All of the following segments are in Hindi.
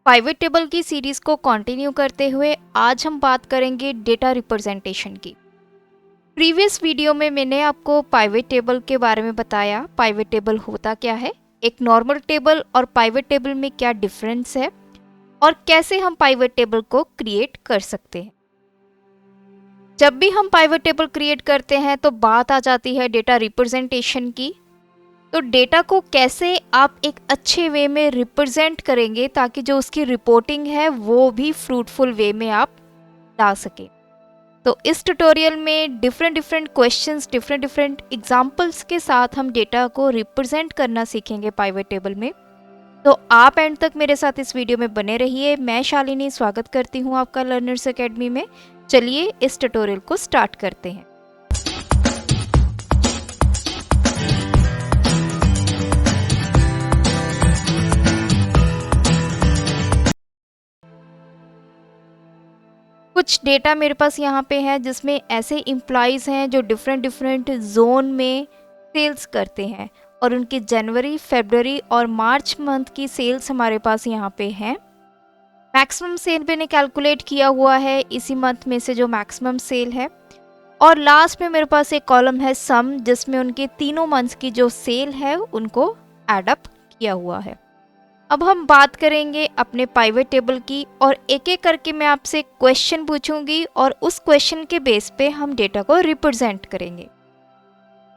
पाइवट टेबल की सीरीज को कंटिन्यू करते हुए आज हम बात करेंगे डेटा रिप्रेजेंटेशन की। प्रीवियस वीडियो में मैंने आपको पाइवट टेबल के बारे में बताया। पाइवट टेबल होता क्या है, एक नॉर्मल टेबल और पाइवट टेबल में क्या डिफरेंस है और कैसे हम पाइवट टेबल को क्रिएट कर सकते हैं। जब भी हम पाइवट टेबल क्रिएट करते हैं तो बात आ जाती है डेटा रिप्रेजेंटेशन की। तो डेटा को कैसे आप एक अच्छे वे में रिप्रेजेंट करेंगे ताकि जो उसकी रिपोर्टिंग है वो भी फ्रूटफुल वे में आप ला सके। तो इस ट्यूटोरियल में डिफरेंट क्वेश्चंस, डिफरेंट एग्जांपल्स के साथ हम डेटा को रिप्रेजेंट करना सीखेंगे पाइवट टेबल में। तो आप एंड तक मेरे साथ इस वीडियो में बने रहिए। मैं शालिनी स्वागत करती हूँ आपका लर्नर्स एकेडमी में। चलिए इस ट्यूटोरियल को स्टार्ट करते हैं। कुछ डेटा मेरे पास यहाँ पे है जिसमें ऐसे एम्प्लॉयज़ हैं जो डिफरेंट जोन में सेल्स करते हैं और उनकी जनवरी, फरवरी और मार्च मंथ की सेल्स हमारे पास यहाँ पे हैं। मैक्सिमम सेल मैंने कैलकुलेट किया हुआ है इसी मंथ में से जो मैक्सिमम सेल है, और लास्ट में मेरे पास एक कॉलम है सम जिसमें उनके तीनों मंथ्स की जो सेल है उनको एड अप किया हुआ है। अब हम बात करेंगे अपने पाइवट टेबल की और एक एक करके मैं आपसे क्वेश्चन पूछूंगी और उस क्वेश्चन के बेस पे हम डेटा को रिप्रेजेंट करेंगे।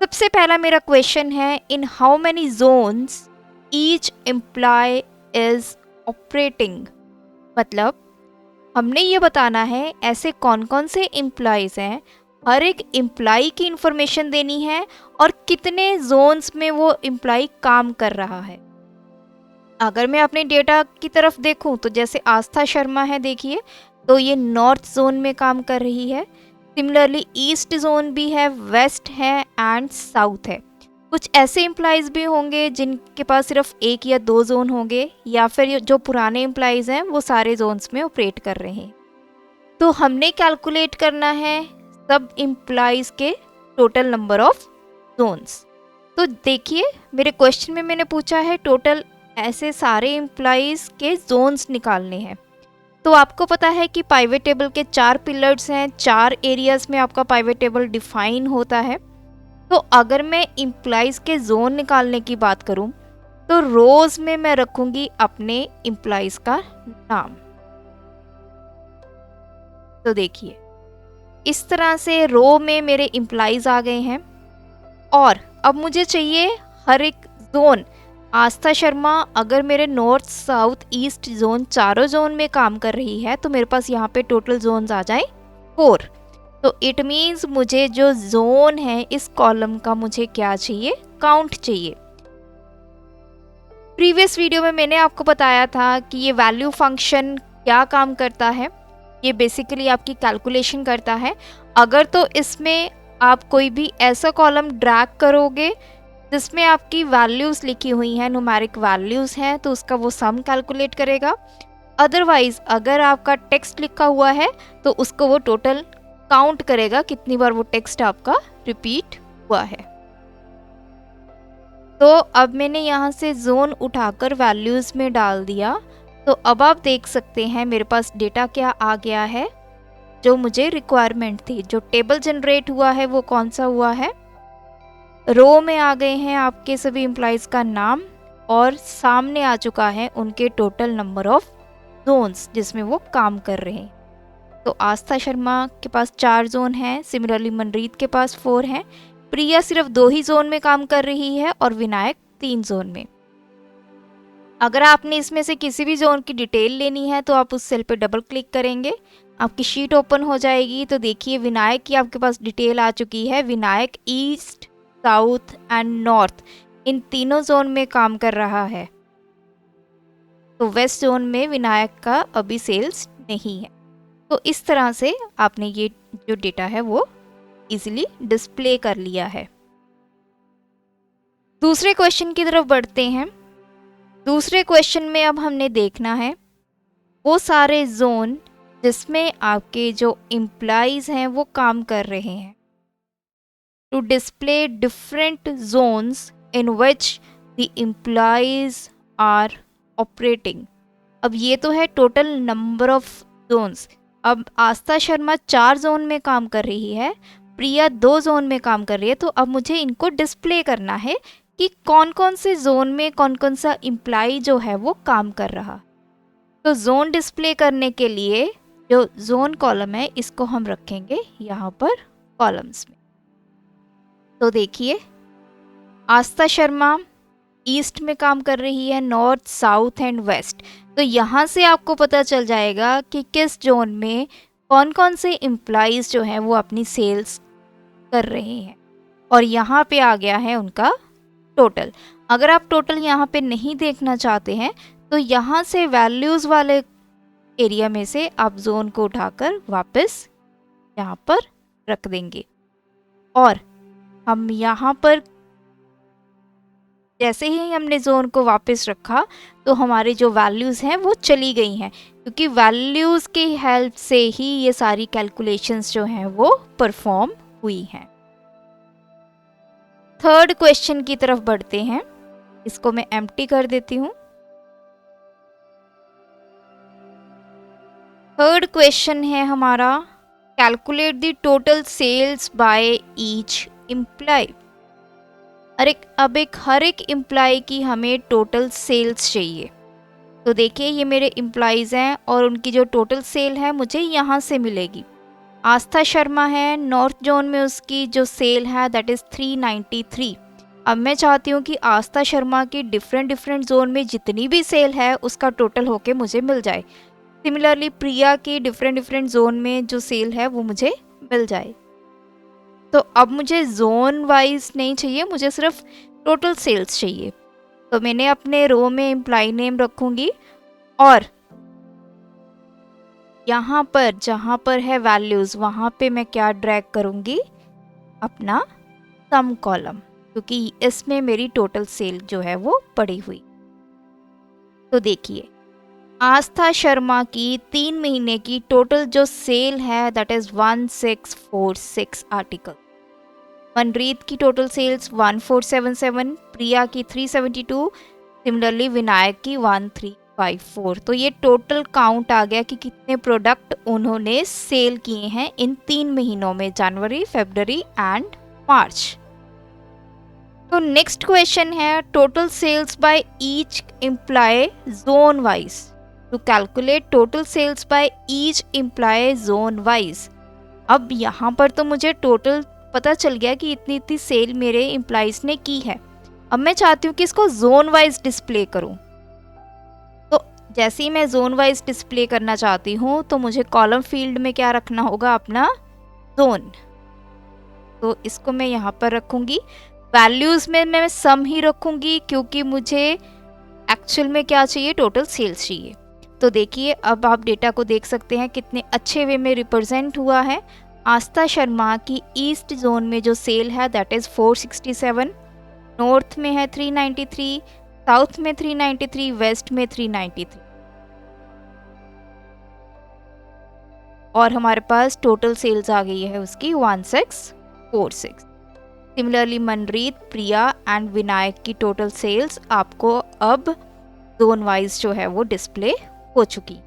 सबसे पहला मेरा क्वेश्चन है, in how many zones each employee is operating. मतलब हमने ये बताना है ऐसे कौन कौन से एम्प्लॉयज़ हैं, हर एक एम्प्लॉय की इंफॉर्मेशन देनी है और कितने जोन्स में वो एम्प्लॉय काम कर रहा है। अगर मैं अपने डेटा की तरफ देखूं तो जैसे आस्था शर्मा है, देखिए तो ये नॉर्थ जोन में काम कर रही है। सिमिलरली ईस्ट जोन भी है, वेस्ट है एंड साउथ है। कुछ ऐसे एम्प्लॉयज़ भी होंगे जिनके पास सिर्फ एक या दो जोन होंगे, या फिर जो पुराने एम्प्लॉयज़ हैं वो सारे जोन्स में ऑपरेट कर रहे हैं। तो हमने कैलकुलेट करना है सब एम्प्लॉयज़ के टोटल नंबर ऑफ जोन्स। तो देखिए मेरे क्वेश्चन में मैंने पूछा है टोटल ऐसे सारे एम्प्लॉयज़ के जोन्स निकालने हैं। तो आपको पता है कि पाइवट टेबल के 4 पिलर्स हैं, 4 एरियाज में आपका पाइवट टेबल डिफाइन होता है। तो अगर मैं एम्प्लॉयज़ के जोन निकालने की बात करूं तो रोज में मैं रखूंगी अपने एम्प्लॉयज़ का नाम। तो देखिए इस तरह से रो में मेरे एम्प्लॉयज़ आ गए हैं और अब मुझे चाहिए हर एक जोन। आस्था शर्मा अगर मेरे नॉर्थ, साउथ, ईस्ट जोन चारों जोन में काम कर रही है तो मेरे पास यहाँ पे टोटल जोन्स आ जाए 4। तो इट मीन्स मुझे जो जोन है इस कॉलम का मुझे क्या चाहिए, काउंट चाहिए। प्रीवियस वीडियो में मैंने आपको बताया था कि ये वैल्यू फंक्शन क्या काम करता है। ये बेसिकली आपकी कैलकुलेशन करता है। अगर तो इसमें आप कोई भी ऐसा कॉलम ड्रैग करोगे जिसमें आपकी वैल्यूज़ लिखी हुई हैं, न्यूमेरिक वैल्यूज़ हैं, तो उसका वो सम कैलकुलेट करेगा। अदरवाइज अगर आपका टेक्स्ट लिखा हुआ है तो उसको वो टोटल काउंट करेगा कितनी बार वो टेक्स्ट आपका रिपीट हुआ है। तो अब मैंने यहाँ से जोन उठाकर वैल्यूज़ में डाल दिया। तो अब आप देख सकते हैं मेरे पास डेटा क्या आ गया है जो मुझे रिक्वायरमेंट थी। जो टेबल जनरेट हुआ है वो कौन सा हुआ है, रो में आ गए हैं आपके सभी एम्प्लॉयज़ का नाम और सामने आ चुका है उनके टोटल नंबर ऑफ जोन्स जिसमें वो काम कर रहे हैं। तो आस्था शर्मा के पास 4 जोन हैं, सिमिलरली मनरीत के पास 4 हैं, प्रिया सिर्फ 2 ही जोन में काम कर रही है और विनायक 3 जोन में। अगर आपने इसमें से किसी भी जोन की डिटेल लेनी है तो आप उस सेल पर डबल क्लिक करेंगे, आपकी शीट ओपन हो जाएगी। तो देखिए विनायक की आपके पास डिटेल आ चुकी है। Vinayak east, south and north in तीनों जोन में काम कर रहा है। तो वेस्ट जोन में विनायक का अभी सेल्स नहीं है। तो इस तरह से आपने ये जो डेटा है वो इजीली डिस्प्ले कर लिया है। दूसरे क्वेश्चन की तरफ बढ़ते हैं। दूसरे क्वेश्चन में अब हमने देखना है वो सारे जोन जिसमें आपके जो एम्प्लॉयज़ हैं वो काम कर रहे हैं। To display different zones in which the employees are operating. अब ये तो है टोटल नंबर ऑफ जोन्स। अब आस्था शर्मा 4 जोन में काम कर रही है, प्रिया 2 जोन में काम कर रही है, तो अब मुझे इनको डिस्प्ले करना है कि कौन कौन से जोन में कौन कौन सा इम्प्लाई जो है वो काम कर रहा। तो जोन डिस्प्ले करने के लिए जो जोन कॉलम है इसको हम रखेंगे यहाँ पर कॉलम्स में। तो देखिए आस्था शर्मा ईस्ट में काम कर रही है, नॉर्थ, साउथ एंड वेस्ट। तो यहाँ से आपको पता चल जाएगा कि किस जोन में कौन कौन से एम्प्लॉइज जो हैं वो अपनी सेल्स कर रहे हैं। और यहाँ पे आ गया है उनका टोटल। अगर आप टोटल यहाँ पे नहीं देखना चाहते हैं तो यहाँ से वैल्यूज़ वाले एरिया में से आप जोन को उठाकर वापस यहाँ पर रख देंगे। और हम यहाँ पर जैसे ही हमने जोन को वापस रखा तो हमारे जो वैल्यूज़ हैं वो चली गई हैं, क्योंकि वैल्यूज़ की हेल्प से ही ये सारी कैलकुलेशंस जो हैं वो परफॉर्म हुई हैं। थर्ड क्वेश्चन की तरफ बढ़ते हैं। इसको मैं एम्प्टी कर देती हूँ। थर्ड क्वेश्चन है हमारा, calculate the total sales by each employ. हर एक एम्प्लॉय की हमें टोटल सेल्स चाहिए। तो देखिए ये मेरे एम्प्लॉयज़ हैं और उनकी जो टोटल सेल है मुझे यहाँ से मिलेगी। आस्था शर्मा है, नॉर्थ जोन में उसकी जो सेल है दैट इज़ 393। अब मैं चाहती हूँ कि आस्था शर्मा की डिफरेंट जोन में जितनी भी सेल है उसका टोटल होके मुझे मिल जाए। सिमिलरली प्रिया की डिफरेंट जोन में जो सेल है वो मुझे मिल जाए। तो अब मुझे जोन वाइज नहीं चाहिए, मुझे सिर्फ टोटल सेल्स चाहिए। तो मैंने अपने रो में एम्प्लॉय नेम रखूँगी और यहाँ पर जहाँ पर है वैल्यूज़ वहाँ पे मैं क्या ड्रैग करूँगी, अपना सम कॉलम, क्योंकि इसमें मेरी टोटल सेल जो है वो पड़ी हुई। तो देखिए आस्था शर्मा की 3 महीने की टोटल जो सेल है दैट इज़ 1646 आर्टिकल। मनरीत की टोटल सेल्स 1477, प्रिया की 372, सिमिलरली विनायक की 1354। तो ये टोटल काउंट आ गया कि कितने प्रोडक्ट उन्होंने सेल किए हैं इन 3 महीनों में, जनवरी, फरवरी एंड मार्च। तो नेक्स्ट क्वेश्चन है total sales by each employee zone wise. To calculate total sales by each employee zone wise. अब यहाँ पर तो मुझे टोटल पता चल गया कि इतनी इतनी सेल मेरे एम्प्लॉइज ने की है। अब मैं चाहती हूँ कि इसको जोन वाइज डिस्प्ले करूँ। तो जैसे ही मैं जोन वाइज डिस्प्ले करना चाहती हूँ तो मुझे कॉलम फील्ड में क्या रखना होगा, अपना जोन। तो इसको मैं यहाँ पर रखूँगी। वैल्यूज़ में मैं सम ही रखूँगी क्योंकि मुझे एक्चुअल में क्या चाहिए, टोटल सेल्स चाहिए। तो देखिए अब आप डेटा को देख सकते हैं कितने अच्छे वे में रिप्रेजेंट हुआ है। आस्था शर्मा की ईस्ट जोन में जो सेल है दैट इज़ 467, नॉर्थ में है 393, साउथ में 393, वेस्ट में 393। और हमारे पास टोटल सेल्स आ गई है उसकी 1646। सिमिलरली मनरीत, प्रिया एंड विनायक की टोटल सेल्स आपको अब जोन वाइज जो है वो डिस्प्ले हो चुकी।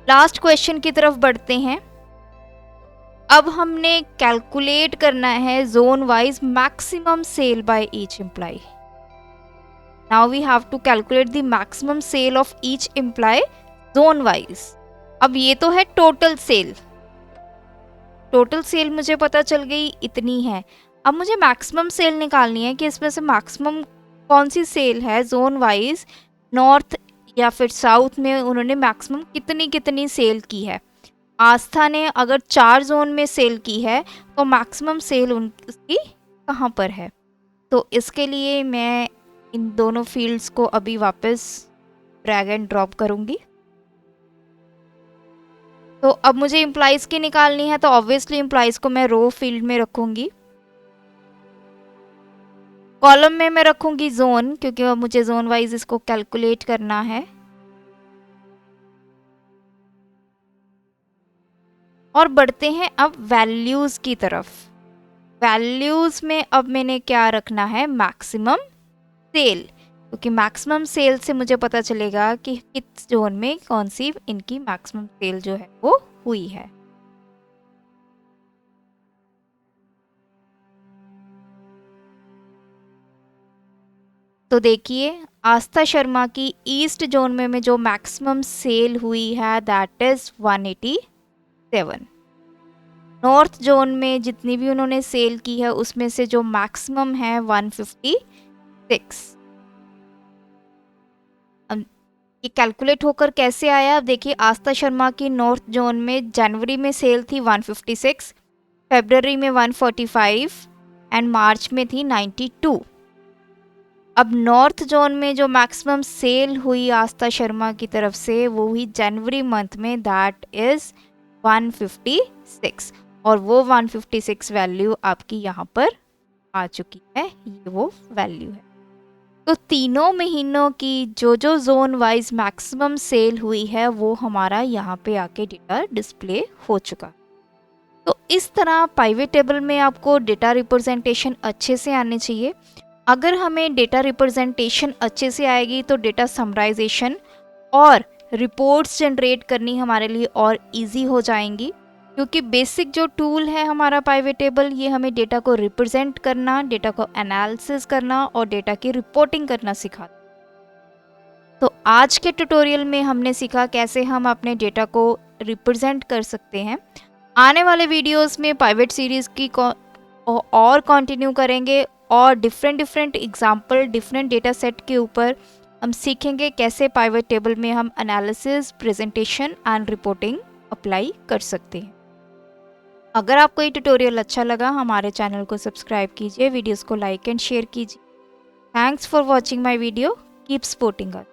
लास्ट क्वेश्चन की तरफ बढ़ते हैं। अब हमने कैलकुलेट करना है zone wise maximum sale by each employee. Now we have to calculate the maximum sale of each employee zone wise. अब ये तो है टोटल सेल। टोटल सेल मुझे पता चल गई इतनी है। अब मुझे मैक्सिमम सेल निकालनी है कि इसमें से मैक्सिमम कौन सी सेल है जोन वाइज, नॉर्थ या फिर साउथ में उन्होंने मैक्सिमम कितनी कितनी सेल की है। आस्था ने अगर 4 जोन में सेल की है तो मैक्सिमम सेल उसकी कहाँ पर है। तो इसके लिए मैं इन दोनों फील्ड्स को अभी वापस ड्रैग एंड ड्रॉप करूँगी। तो अब मुझे एम्प्लॉइज़ की निकालनी है तो ऑब्वियसली एम्प्लॉइज़ को मैं रो फील्ड में रखूँगी। कॉलम में मैं रखूँगी जोन, क्योंकि अब मुझे जोन वाइज इसको कैलकुलेट करना है। और बढ़ते हैं अब वैल्यूज़ की तरफ। वैल्यूज़ में अब मैंने क्या रखना है, मैक्सिमम सेल। क्योंकि मैक्सिमम सेल से मुझे पता चलेगा कि किस जोन में कौन सी इनकी मैक्सिमम सेल जो है वो हुई है। तो देखिए आस्था शर्मा की ईस्ट जोन में जो मैक्सिमम सेल हुई है दैट इज 187। नॉर्थ जोन में जितनी भी उन्होंने सेल की है उसमें से जो मैक्सिमम है 156। अब ये कैलकुलेट होकर कैसे आया, अब देखिए आस्था शर्मा की नॉर्थ जोन में जनवरी में सेल थी 156, फरवरी में 145 एंड मार्च में थी 92। अब नॉर्थ जोन में जो मैक्सिमम सेल हुई आस्था शर्मा की तरफ से वो हुई जनवरी मंथ में दैट इज 156 और वो 156 वैल्यू आपकी यहाँ पर आ चुकी है, ये वो वैल्यू है। तो तीनों महीनों की जो जोन वाइज मैक्सिमम सेल हुई है वो हमारा यहाँ पे आके डेटा डिस्प्ले हो चुका। तो इस तरह पाइवेट टेबल में आपको डेटा रिप्रेजेंटेशन अच्छे से आने चाहिए। अगर हमें डेटा रिप्रेजेंटेशन अच्छे से आएगी तो डेटा समराइजेशन और रिपोर्ट्स जनरेट करनी हमारे लिए और इजी हो जाएंगी, क्योंकि बेसिक जो टूल है हमारा पाइवेट टेबल ये हमें डेटा को रिप्रेजेंट करना, डेटा को एनालिसिस करना और डेटा की रिपोर्टिंग करना सिखाता। तो आज के ट्यूटोरियल में हमने सीखा कैसे हम अपने डेटा को रिप्रेजेंट कर सकते हैं। आने वाले वीडियोस में पाइवेट सीरीज की और कंटिन्यू करेंगे और different example different data set के ऊपर हम सीखेंगे कैसे पाइवेट टेबल में हम analysis, presentation and reporting apply कर सकते हैं। अगर आपको ये ट्यूटोरियल अच्छा लगा हमारे चैनल को सब्सक्राइब कीजिए, वीडियोस को लाइक एंड शेयर कीजिए। Thanks for watching my video, keep supporting us.